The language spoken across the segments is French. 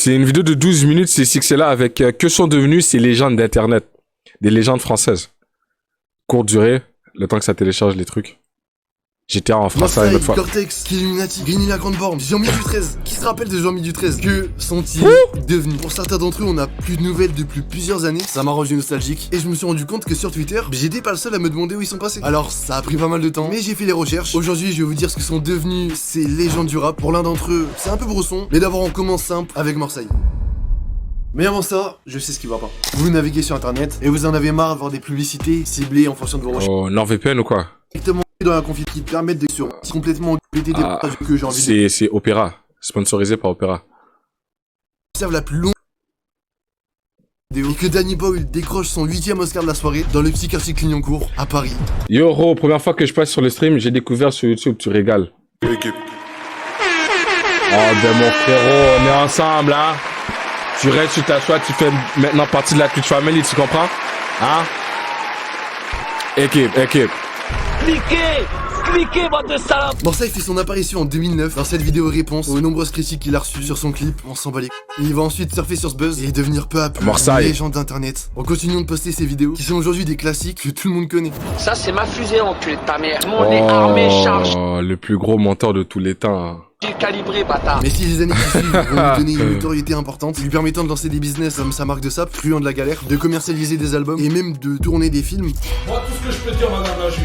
C'est une vidéo de 12 minutes, c'est Sixella avec que sont devenus ces légendes d'internet. Des légendes françaises. Courte durée, le temps que ça télécharge les trucs. GTA en français une autre fois. Cortex, Illuminati, Grigny la Grande Borne, Jean-Mi du 13. Qui se rappelle de Jean-Mi du 13? Que sont-ils devenus? Pour certains d'entre eux, on n'a plus de nouvelles depuis plusieurs années. Ça m'a rendu nostalgique. Et je me suis rendu compte que sur Twitter, j'étais pas le seul à me demander où ils sont passés. Alors, ça a pris pas mal de temps, mais j'ai fait les recherches. Aujourd'hui, je vais vous dire ce que sont devenus ces légendes du rap. Pour l'un d'entre eux, c'est un peu brosson. Mais d'abord, on commence simple avec Marseille. Mais avant ça, je sais ce qui va pas. Vous naviguez sur internet et vous en avez marre de voir des publicités ciblées en fonction de vos recherches. Oh, NordVPN ou quoi? Directement dans la config qui permettent de sur complètement péter des pages que j'ai envie de... C'est Opera, sponsorisé par Opera. Observe la plus longue vidéo et que Danny Boyle décroche son 8ème Oscar de la soirée dans le petit quartier Clignancourt à Paris. Yo, Ro, première fois que je passe sur le stream, j'ai découvert sur YouTube, tu régales. Équipe. Oh, ben mon frérot, on est ensemble, hein. Tu restes, tu t'assois, tu fais maintenant partie de la Twitch Family, tu comprends? Hein? Équipe. Cliquez, bande de salopes. Marseille fait son apparition en 2009 dans cette vidéo réponse aux nombreuses critiques qu'il a reçues sur son clip. On s'en bat les couilles. Il va ensuite surfer sur ce buzz et devenir peu à peu une légende d'internet. En continuant de poster ces vidéos qui sont aujourd'hui des classiques que tout le monde connaît. Ça, c'est ma fusée, enculé de ta mère. On est armé, chargé, Le plus gros menteur de tous les temps. calibré, bâtard. Mais si les années qui suivent vont lui donner une notoriété importante, lui permettant de lancer des business comme sa marque de sap, truand de la galère, de commercialiser des albums et même de tourner des films. Moi, tout ce que je peux dire, madame la juge,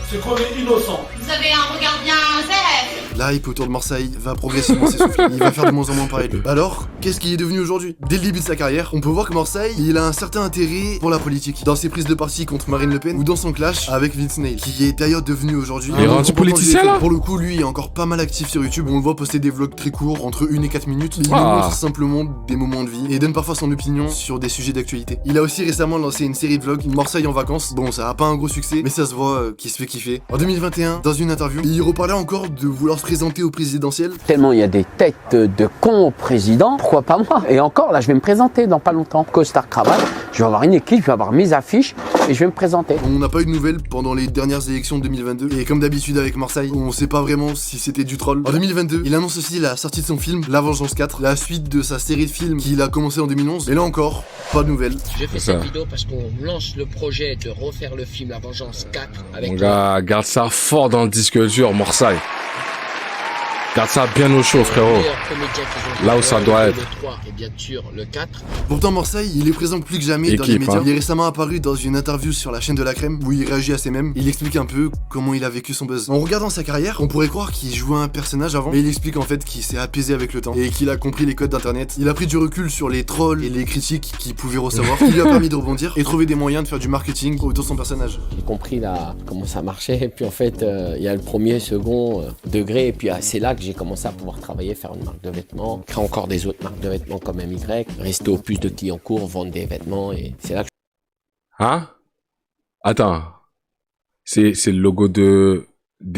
c'est qu'on est innocent. Vous avez un regard bien zèbre. L'hype autour de Marseille va progressivement s'essouffler. Il va faire de moins en moins parler de lui. Alors, qu'est-ce qu'il est devenu aujourd'hui? Dès le début de sa carrière, on peut voir que Marseille, il a un certain intérêt pour la politique. Dans ses prises de parti contre Marine Le Pen ou dans son clash avec Vince Neil, qui est d'ailleurs devenu aujourd'hui Il est rendu politicien là? Pour le coup, lui est encore pas mal actif sur YouTube. On le voit poster des vlogs très courts, entre 1 et 4 minutes. Il nous montre simplement des moments de vie et donne parfois son opinion sur des sujets d'actualité. Il a aussi récemment lancé une série de vlogs, Marseille en vacances. Bon, ça a pas un gros succès, mais ça se voit qu'il se fait kiffer. En 2021, dans une interview, il reparlait encore de vouloir se présenter au présidentiel. Tellement il y a des têtes de cons au président, pourquoi pas moi? Et encore, là, je vais me présenter dans pas longtemps. Costard cravate, je vais avoir une équipe, je vais avoir mes affiches et je vais me présenter. On n'a pas eu de nouvelles pendant les dernières élections de 2022. Et comme d'habitude avec Marseille, on sait pas vraiment si c'était du troll. En 2022, il annonce aussi la sortie de son film La Vengeance 4, la suite de sa série de films qu'il a commencé en 2011. Et là encore, pas de nouvelles. J'ai fait cette vidéo parce qu'on lance le projet de refaire le film La Vengeance 4 avec... Mon gars, garde ça fort dans le disque dur, Marseille. Garde ça bien au chaud, frérot. Là où ça doit être. Le 3 et bien sûr le 4. Pourtant, Marseille, il est présent plus que jamais dans les médias. Il est récemment apparu dans une interview sur la chaîne de la Crème où il réagit à ses mêmes. Il explique un peu comment il a vécu son buzz. En regardant sa carrière, on pourrait croire qu'il jouait un personnage avant, mais il explique en fait qu'il s'est apaisé avec le temps et qu'il a compris les codes d'internet. Il a pris du recul sur les trolls et les critiques qu'il pouvait recevoir, qui lui a permis de rebondir et trouver des moyens de faire du marketing autour de son personnage. J'ai compris là comment ça marchait, et puis en fait, il y a le premier, second degré, et puis c'est là que j'ai commencé à pouvoir travailler, faire une marque de vêtements, créer encore des autres marques de vêtements comme MY, rester au plus de clients courts, vendre des vêtements, et c'est là que Hein? Attends. C'est le logo des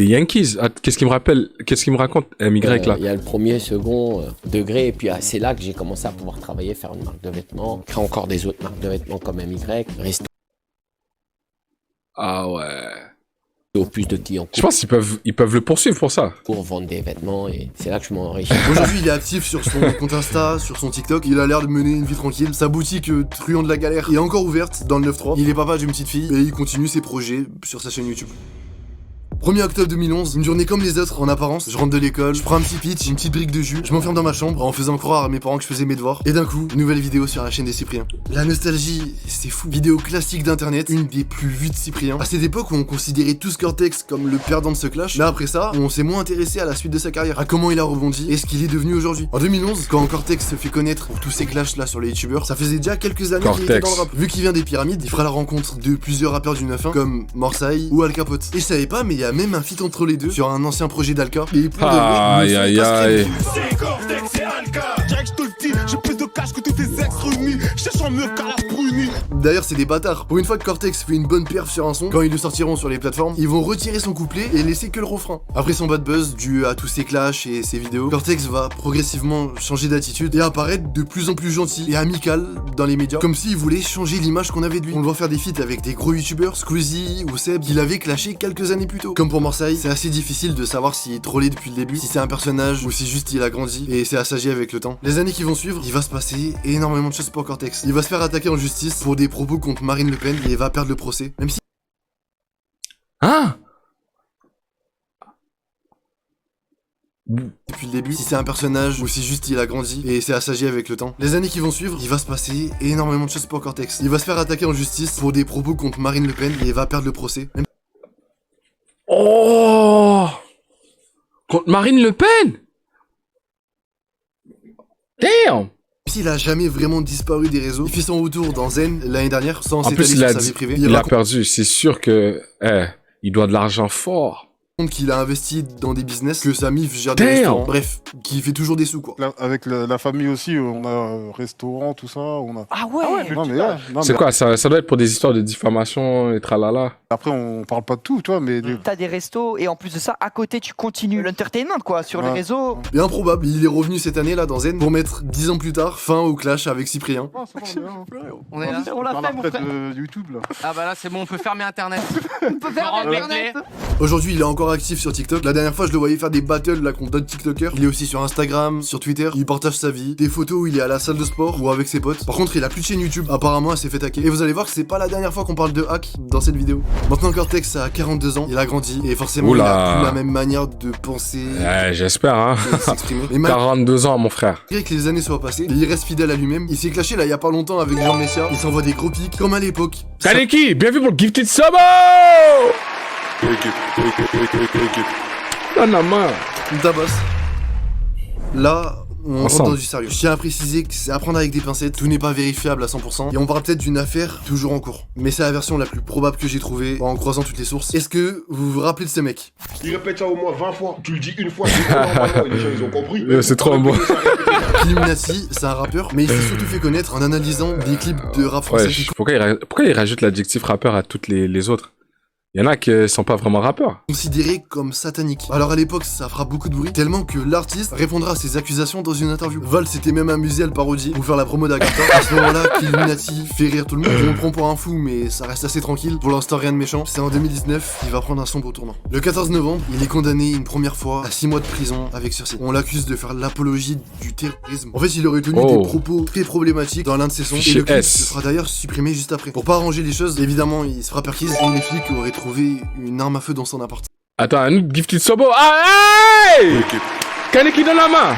Yankees. Ah, qu'est-ce qu'il me rappelle? Qu'est-ce qu'il me raconte? MY là. il y a le premier, second degré, et puis c'est là que j'ai commencé à pouvoir travailler, faire une marque de vêtements, créer encore des autres marques de vêtements comme MY, rester Ah ouais. au plus de clients Je pense qu'ils peuvent le poursuivre pour ça. pour vendre des vêtements, et c'est là que je m'enrichis. Aujourd'hui, il est actif sur son compte Insta, sur son TikTok. Il a l'air de mener une vie tranquille. Sa boutique truand de la galère est encore ouverte dans le 9-3. Il est papa d'une petite fille et il continue ses projets sur sa chaîne YouTube. 1er octobre 2011, une journée comme les autres en apparence. Je rentre de l'école, je prends un petit pitch, une petite brique de jus, je m'enferme dans ma chambre en faisant croire à mes parents que je faisais mes devoirs. Et d'un coup, une nouvelle vidéo sur la chaîne des Cypriens. La nostalgie, c'est fou. Vidéo classique d'internet, une des plus vues de Cyprien. À cette époque où on considérait tous Cortex comme le perdant de ce clash, mais après ça, on s'est moins intéressé à la suite de sa carrière, à comment il a rebondi et ce qu'il est devenu aujourd'hui. En 2011, quand Cortex se fait connaître pour tous ces clashs là sur les youtubeurs, ça faisait déjà quelques années qu'il était dans le rap. Vu qu'il vient des pyramides, il fera la rencontre de plusieurs rappeurs du 9-1 comme Marseille ou Al Capote. Et je savais pas, mais il y a même un feat entre les deux sur un ancien projet d'Alka. Et pour Aïe aïe aïe. C'est Cortex, c'est Alka. Direct, je te le dis, j'ai plus de cash que tous tes ex réunis. Je cherche en mieux qu'à la bruni. D'ailleurs, c'est des bâtards. Pour une fois que Cortex fait une bonne perf sur un son, quand ils le sortiront sur les plateformes, ils vont retirer son couplet et laisser que le refrain. Après son bad buzz, dû à tous ses clashs et ses vidéos, Cortex va progressivement changer d'attitude et apparaître de plus en plus gentil et amical dans les médias, comme s'il voulait changer l'image qu'on avait de lui. On le voit faire des feats avec des gros youtubeurs, Squeezie ou Seb, qu'il avait clashé quelques années plus tôt. Comme pour Marseille, c'est assez difficile de savoir s'il trollait depuis le début, si c'est un personnage ou si juste il a grandi et s'est assagi avec le temps. Les années qui vont suivre, il va se passer énormément de choses pour Cortex. Il va se faire attaquer en justice pour des propos contre Marine Le Pen et va perdre le procès, même si Hein? depuis le début, si c'est un personnage ou si juste il a grandi et s'est assagi avec le temps. Les années qui vont suivre, il va se passer énormément de choses pour Cortex. Il va se faire attaquer en justice pour des propos contre Marine Le Pen et va perdre le procès, même Oh! Contre Marine Le Pen? Damn! s'il a jamais vraiment disparu des réseaux. Il fait son retour dans Zen l'année dernière sans En s'étaler plus, sur sa vie privée. il a raconte perdu. C'est sûr que, il doit de l'argent fort. qu'il a investi dans des business, que sa MIF gère Damn. des restaurants. Bref, qu'il fait toujours des sous quoi. Avec la famille aussi, on a restaurant, tout ça, on a... Ah ouais, Non, mais ouais, non, C'est mais quoi? Ça doit être pour des histoires de diffamation et tralala. après, on parle pas de tout, tu vois, mais... T'as des restos et en plus de ça, à côté, tu continues l'entertainment quoi, sur les Ouais. réseaux. Et improbable, il est revenu cette année là dans Zen pour mettre 10 ans plus tard fin au clash avec Cyprien. Ah, c'est bon, On est là. On l'a dans fait, la mon retraite frère. de YouTube, là. Ah bah là c'est bon, on peut fermer internet. On peut faire Laurent internet. Aujourd'hui, il est encore actif sur TikTok. La dernière fois, je le voyais faire des battles là contre d'autres TikTokers. Il est aussi sur Instagram, sur Twitter. Il partage sa vie, des photos où il est à la salle de sport ou avec ses potes. Par contre, il a plus de chaîne YouTube. Apparemment, elle s'est fait hacker. Et vous allez voir que c'est pas la dernière fois qu'on parle de hack dans cette vidéo. Maintenant, Cortex a 42 ans. Il a grandi et forcément, il a plus la même manière de penser, J'espère, hein. de s'exprimer. Mais malgré 42 ans, mon frère. que les années soient passées, il reste fidèle à lui-même. Il s'est clashé là il y a pas longtemps avec Jean Messia. Il s'envoie des gros pics comme à l'époque. Kaneki, bienvenue pour le Gifted Sabo! Donne la main. On tabasse. Là, on rentre Ensemble. dans du sérieux. Je tiens à préciser que c'est à prendre avec des pincettes, tout n'est pas vérifiable à 100%, et on parle peut-être d'une affaire toujours en cours. Mais c'est la version la plus probable que j'ai trouvée en croisant toutes les sources. Est-ce que vous vous rappelez de ce mec? Il répète ça au moins 20 fois. Tu le dis une fois, c'est normalement, et les gens ils ont compris. C'est trop bon. Illuminati, c'est un rappeur, mais il s'est surtout fait connaître en analysant des clips de rap français. Ouais, pourquoi il rajoute l'adjectif rappeur à toutes les autres? Il y en a qui sont pas vraiment rappeurs. Considéré comme satanique. Alors à l'époque, ça fera beaucoup de bruit, tellement que l'artiste répondra à ses accusations dans une interview. Val s'était même amusé à le parodier pour faire la promo d'Agatha. À ce moment-là, Illuminati fait rire tout le monde. On le prend pour un fou, mais ça reste assez tranquille. Pour l'instant, rien de méchant. C'est en 2019 qu'il va prendre un sombre tournant. Le 14 novembre, il est condamné une première fois à 6 mois de prison avec sursis. On l'accuse de faire l'apologie du terrorisme. En fait, il aurait tenu des propos très problématiques dans l'un de ses sons. Et le clip se sera d'ailleurs supprimé juste après. Pour pas arranger les choses, évidemment, il se fera perquise et les flics auraient trouvé une arme à feu dans son appart. Attends, un autre Gifted Sabo. Ah, hey! Kaneki donne la main.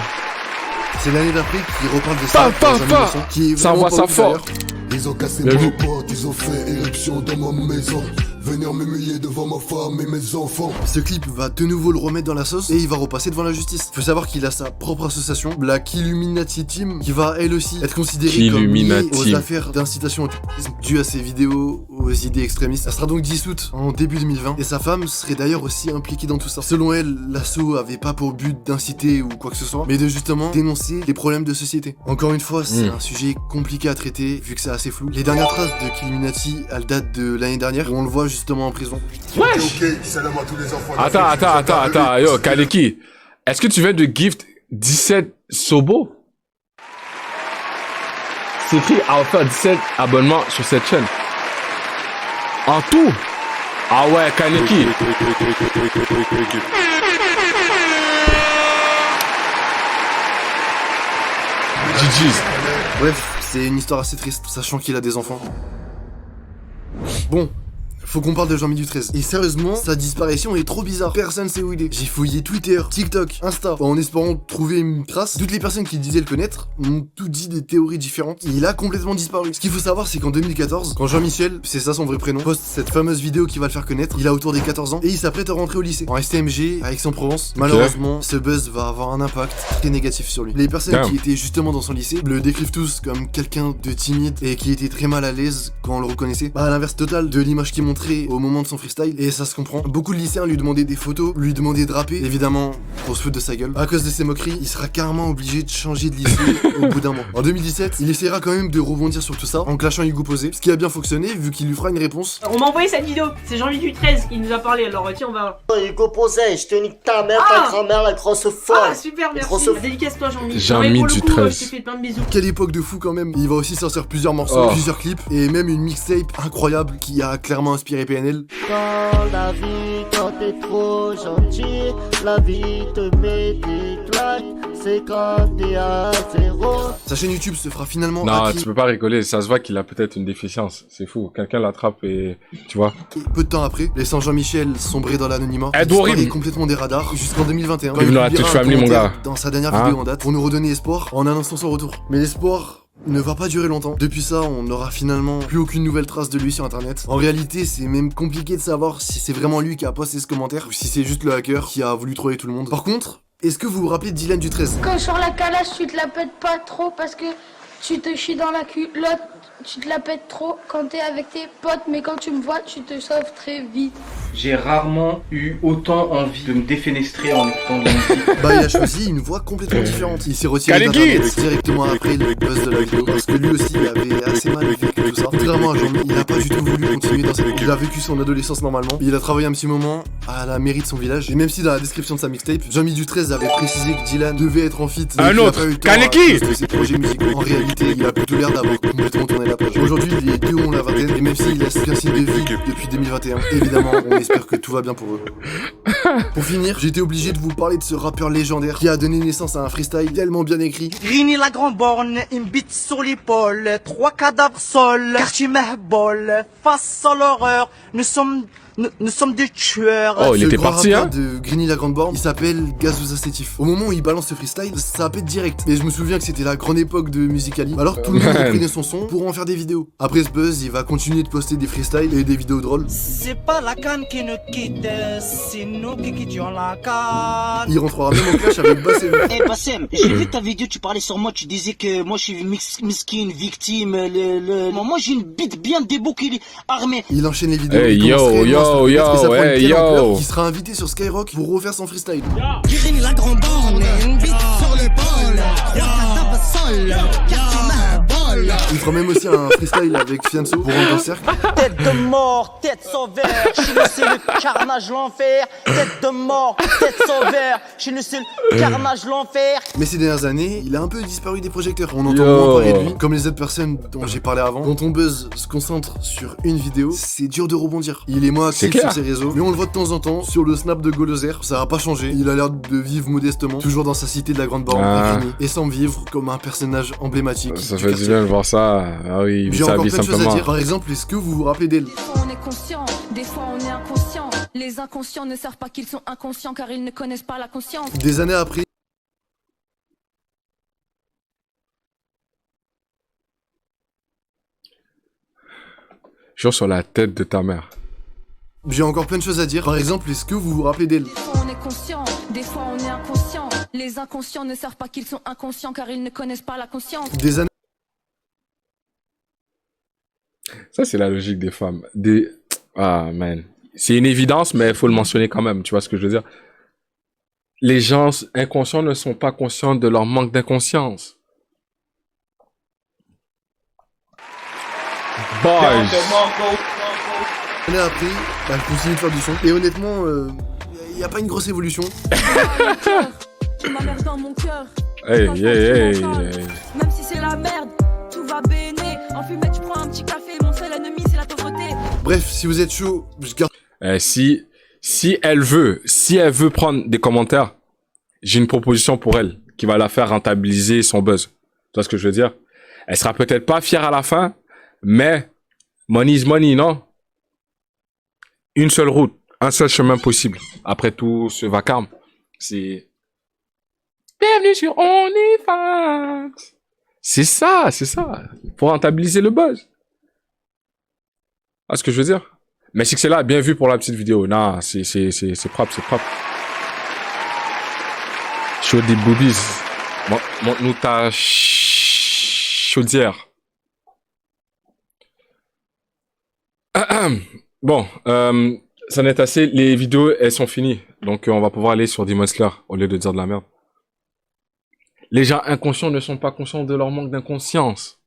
C'est l'année d'après qu'il reparle de ça dans un son qui est Ça vraiment envoie pas ça ouf, fort. d'ailleurs. Ils ont cassé Bien ma vu. porte, ils ont fait éruption dans ma maison. Venir m'humilier devant ma femme et mes enfants. Ce clip va de nouveau le remettre dans la sauce et il va repasser devant la justice. Faut savoir qu'il a sa propre association, Black Illuminati Team, qui va elle aussi être considérée comme liée aux affaires d'incitation au terrorisme dues à ses vidéos aux idées extrémistes. Elle sera donc dissoute en début 2020 et sa femme serait d'ailleurs aussi impliquée dans tout ça. Selon elle, l'assaut avait pas pour but d'inciter ou quoi que ce soit, mais de justement dénoncer les problèmes de société. Encore une fois, c'est un sujet compliqué à traiter vu que c'est assez flou. Les dernières traces de Illuminati, elles datent de l'année dernière où on le voit justement en prison. Ok, salam à tous les enfants. Attends, yo, Kaneki. Est-ce que tu viens de gift 17 Sobo? C'est écrit à offert 17 abonnements sur cette chaîne. En tout? Ah ouais, Kaneki. GG's. Bref, c'est une histoire assez triste, sachant qu'il a des enfants. Bon, faut qu'on parle de Jean-Mi du 13. Et sérieusement, sa disparition est trop bizarre. Personne sait où il est. J'ai fouillé Twitter, TikTok, Insta, en espérant trouver une trace. Toutes les personnes qui disaient le connaître m'ont tout dit des théories différentes. Il a complètement disparu. Ce qu'il faut savoir, c'est qu'en 2014, quand Jean-Michel, c'est ça son vrai prénom, poste cette fameuse vidéo qui va le faire connaître, il a autour des 14 ans et il s'apprête à rentrer au lycée, en STMG, à Aix-en-Provence. Malheureusement, ce buzz va avoir un impact très négatif sur lui. Les personnes qui étaient justement dans son lycée le décrivent tous comme quelqu'un de timide et qui était très mal à l'aise quand on le reconnaissait. À l'inverse total de l'image qui montait concentré au moment de son freestyle, et ça se comprend. Beaucoup de lycéens lui demandaient des photos, lui demandaient de rapper. Évidemment, on se fout de sa gueule. À cause de ses moqueries, il sera carrément obligé de changer de lycée au bout d'un mois. En 2017, il essaiera quand même de rebondir sur tout ça en clashant Hugo Posé, ce qui a bien fonctionné vu qu'il lui fera une réponse. On m'a envoyé cette vidéo, c'est Jean-Louis du 13 qui nous a parlé, alors tiens on va... Hugo Posé, je te nique ta mère, ta grand-mère, la grosse folle. Ah super, merci. Dédicace toi Jean-Mi. Jean-Mi du 13. Je te fais plein de bisous. Quelle époque de fou quand même. Il va aussi sortir plusieurs morceaux, plusieurs clips et même une mixtape incroyable qui a clairement inspiré PNL. Dans la vie, quand t'es trop gentil, la vie te met des claques, c'est quand t'es à zéro. Sa chaîne YouTube se fera finalement Non, tu peux pas rigoler, ça se voit qu'il a peut-être une déficience, c'est fou. Quelqu'un l'attrape et... tu vois. Et peu de temps après, laissant Jean-Michel sombrer dans l'anonymat, il horrible. complètement des radars jusqu'en 2021. Bienvenue dans la Twitch Family mon gars. Dans sa dernière vidéo en date, pour nous redonner espoir en annonçant son retour. Mais l'espoir ne va pas durer longtemps. Depuis ça, on n'aura finalement plus aucune nouvelle trace de lui sur internet. En réalité, c'est même compliqué de savoir si c'est vraiment lui qui a posté ce commentaire ou si c'est juste le hacker qui a voulu troller tout le monde. Par contre, est-ce que vous vous rappelez de Dylan du 13 ? Quand sur la calache, tu te la pètes pas trop parce que tu te chies dans la culotte. Tu te la pètes trop quand t'es avec tes potes, mais quand tu me vois, tu te sauves très vite. J'ai rarement eu autant envie de me défenestrer en écoutant de la musique. Bah il a choisi une voix complètement différente. Il s'est retiré d'internet directement après le buzz de la vidéo parce que lui aussi il avait assez mal vécu tout ça. Contrairement à Jean-Mi, il a pas du tout voulu continuer dans cette voie. Il a vécu son adolescence normalement. Il a travaillé un petit moment à la mairie de son village. Et même si dans la description de sa mixtape, Jean-Mi du 13 avait précisé que Dylan devait être en feat, un autre, Kaneki, de ses projets musicaux. En réalité, il a plutôt l'air d'avoir complètement tourné la page. Aujourd'hui, les deux ont la vingtaine et même s'il laisse aucun signe de vie depuis 2021, évidemment, on espère que tout va bien pour eux. Pour finir, j'étais obligé de vous parler de ce rappeur légendaire qui a donné naissance à un freestyle tellement bien écrit. Rini la grande borne, une bite sur l'épaule, 3 cadavres sol, quartier Mahbol, face à l'horreur, nous sommes des tueurs. Oh, il était parti, hein. de Grigny la Grande Borne, il s'appelle Gazouza Sétif. Au moment où il balance ce freestyle, ça pète direct. Et je me souviens que c'était la grande époque de Musicali. Alors tout le monde reprenait son son pour en faire des vidéos. Après ce buzz, il va continuer de poster des freestyles et des vidéos drôles. C'est pas la canne qui nous quitte, c'est nous qui quittions la canne. Il rentrera même en clash avec Bassem. Eh Bassem, j'ai vu ta vidéo, tu parlais sur moi, tu disais que moi je suis miskin, victime, moi j'ai une bite bien débouquée, armée. Il enchaîne les vidéos. Hey, yo, qui sera invité sur Skyrock pour refaire son freestyle. Rini la grande borne, une bite sur l'épaule, 3 cadavres sol, quartier Mahbol. Il fera même aussi un freestyle avec Fianso pour rendre un cercle. Tête de mort, tête sauveur, chez nous c'est le carnage l'enfer. Tête de mort, tête sauveur, chez nous c'est le carnage l'enfer. Mais ces dernières années, il a un peu disparu des projecteurs. On entend moins parler de lui, comme les autres personnes dont j'ai parlé avant. Quand ton buzz se concentre sur une vidéo, c'est dur de rebondir. Il est moins actif sur ses réseaux, mais on le voit de temps en temps sur le snap de Golozer. Ça a pas changé, il a l'air de vivre modestement, toujours dans sa cité de la Grande Borne, à Grigny, et semble vivre comme un personnage emblématique. Ça fait du bien de voir ça. Ah oui, il j'ai encore plein de choses à simplement. dire. Par exemple, est-ce que vous vous rappelez d'elle? On est conscient, des fois on est inconscient. Les inconscients ne savent pas qu'ils sont inconscients car ils ne connaissent pas la conscience. Des années après. Jure sur la tête de ta mère. J'ai encore plein de choses à dire. Par exemple, est-ce que vous vous rappelez d'elle? On est conscient, des fois on est inconscient. Les inconscients ne savent pas qu'ils sont inconscients car ils ne connaissent pas la conscience. Des années. Ça, c'est la logique des femmes. Ah, man. C'est une évidence, mais il faut le mentionner quand même. Tu vois ce que je veux dire? Les gens inconscients ne sont pas conscients de leur manque d'inconscience. Boys. L'année après, elle continue de faire du son. Et honnêtement, il n'y a pas une grosse évolution. Tu m'emmerdes dans mon cœur. Hey. Même si c'est la merde, tout va béné. En fumée, tu prends un petit café. Mon seul ennemi, c'est la pauvreté. Bref, si vous êtes chaud, je garde. Si elle veut prendre des commentaires, j'ai une proposition pour elle qui va la faire rentabiliser son buzz. Tu vois ce que je veux dire? Elle sera peut-être pas fière à la fin, mais money is money, non? Une seule route, un seul chemin possible. Après tout ce vacarme, c'est bienvenue sur OnlyFans. C'est ça. Pour rentabiliser le buzz. Ah, ce que je veux dire? Mais c'est que c'est là, bien vu pour la petite vidéo. Non, c'est propre. Show des boobies. Montre-nous ta chaudière. Bon, ça n'est assez. Les vidéos, elles sont finies. Donc, on va pouvoir aller sur Demon Slayer au lieu de dire de la merde. Les gens inconscients ne sont pas conscients de leur manque d'inconscience.